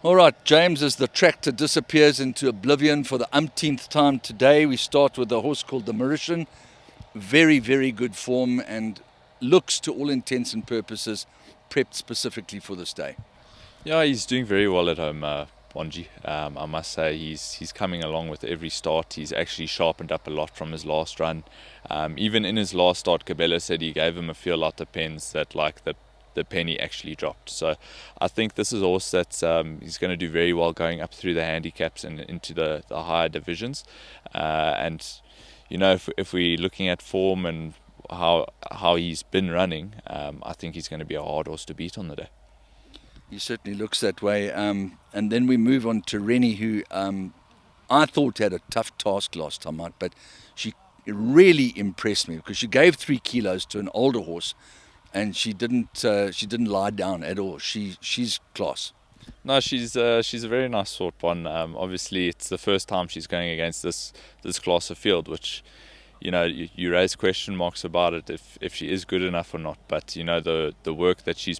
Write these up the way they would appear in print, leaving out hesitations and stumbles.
All right, James, as the tractor disappears into oblivion for the umpteenth time today, we start with a horse called the Mauritian. Very, very good form and looks, to all intents and purposes, prepped specifically for this day. Yeah, he's doing very well at home, Bonji. I must say he's coming along with every start. He's actually sharpened up a lot from his last run. Even in his last start, Cabela said he gave him a feel out the pens that like the penny actually dropped. So I think this is a horse that he's going to do very well going up through the handicaps and into the higher divisions. And you know, if we're looking at form and how he's been running, I think he's going to be a hard horse to beat on the day. He certainly looks that way. And then we move on to Rennie, who I thought had a tough task last time out, but she really impressed me because she gave 3 kilos to an older horse, and she didn't lie down at all. She's class. No, she's a very nice sort one. Obviously, it's the first time she's going against this class of field, which, you know, you raise question marks about it if she is good enough or not. But you know, the work that she's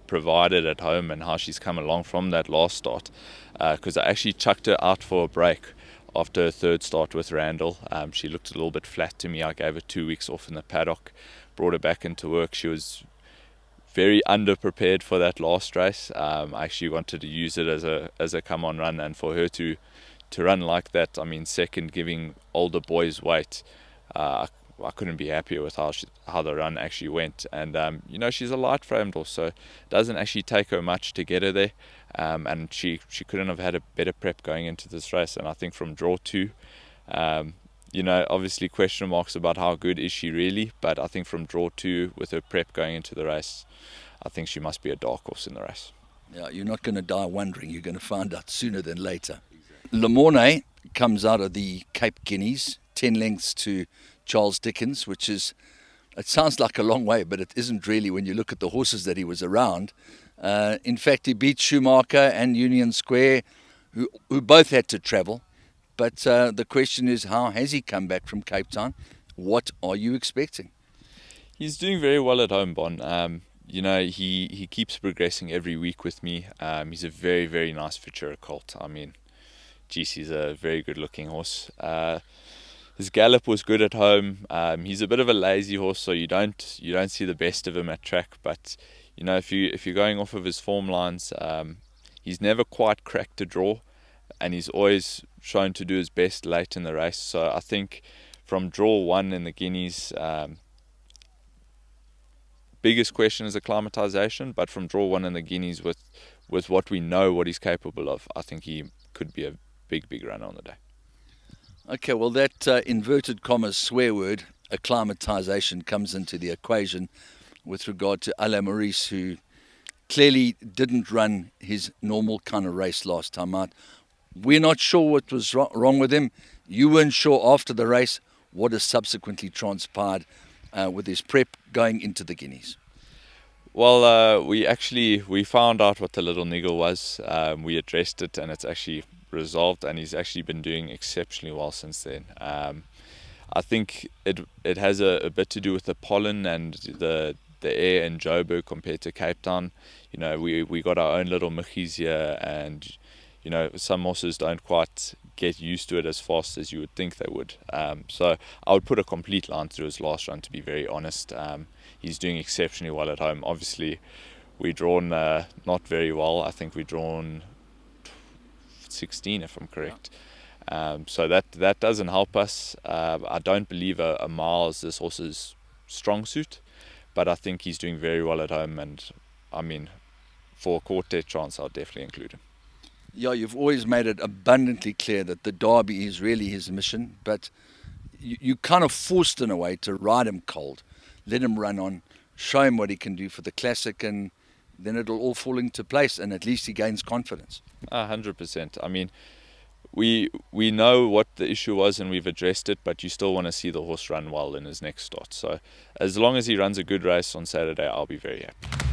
provided at home and how she's come along from that last start, because I actually chucked her out for a break after her third start with Randall. She looked a little bit flat to me. I gave her 2 weeks off in the paddock, brought her back into work. She was very underprepared for that last race. I actually wanted to use it as a come on run, and for her to run like that, I mean, second, giving older boys weight, I couldn't be happier with how the run actually went. And you know, she's a light framed horse, so it doesn't actually take her much to get her there. And she couldn't have had a better prep going into this race. And I think from draw 2, you know, obviously question marks about how good is she really, but I think from draw 2 with her prep going into the race, I think she must be a dark horse in the race. Yeah, you're not going to die wondering. You're going to find out sooner than later. Exactly. Lamorne comes out of the Cape Guineas, 10 lengths to Charles Dickens, which is, it sounds like a long way, but it isn't really when you look at the horses that he was around. In fact, he beat Schumacher and Union Square, who both had to travel. But the question is, how has he come back from Cape Town? What are you expecting? He's doing very well at home, Bon. You know, he keeps progressing every week with me. He's a very, very nice Futura colt. I mean, geez, he's a very good-looking horse. His gallop was good at home. He's a bit of a lazy horse, so you don't see the best of him at track. But you know, if you're going off of his form lines, he's never quite cracked a draw, and he's always shown to do his best late in the race. So I think from draw 1 in the Guineas, biggest question is acclimatization. But from draw 1 in the Guineas, with what we know, what he's capable of, I think he could be a big runner on the day. Okay, well, that inverted commas swear word, acclimatization, comes into the equation with regard to Maurice, who clearly didn't run his normal kind of race last time out. We're not sure what was wrong with him. You weren't sure after the race what has subsequently transpired with his prep going into the Guineas. Well, we found out what the little niggle was. We addressed it, and it's actually resolved, and he's actually been doing exceptionally well since then. I think it has a bit to do with the pollen and the air in Joburg compared to Cape Town. You know, we got our own little michies here, and you know, some horses don't quite get used to it as fast as you would think they would. So I would put a complete line through his last run, to be very honest. He's doing exceptionally well at home. Obviously, we drawn not very well. I think we drawn 16, if I'm correct. So that doesn't help us. I don't believe a mile is this horse's strong suit, but I think he's doing very well at home, and I mean, for a quartet chance, I'll definitely include him. Yeah, you've always made it abundantly clear that the Derby is really his mission, but you kind of forced in a way to ride him cold, let him run on, show him what he can do for the Classic, and then it'll all fall into place, and at least he gains confidence. 100%. I mean, we know what the issue was and we've addressed it, but you still want to see the horse run well in his next start. So as long as he runs a good race on Saturday, I'll be very happy.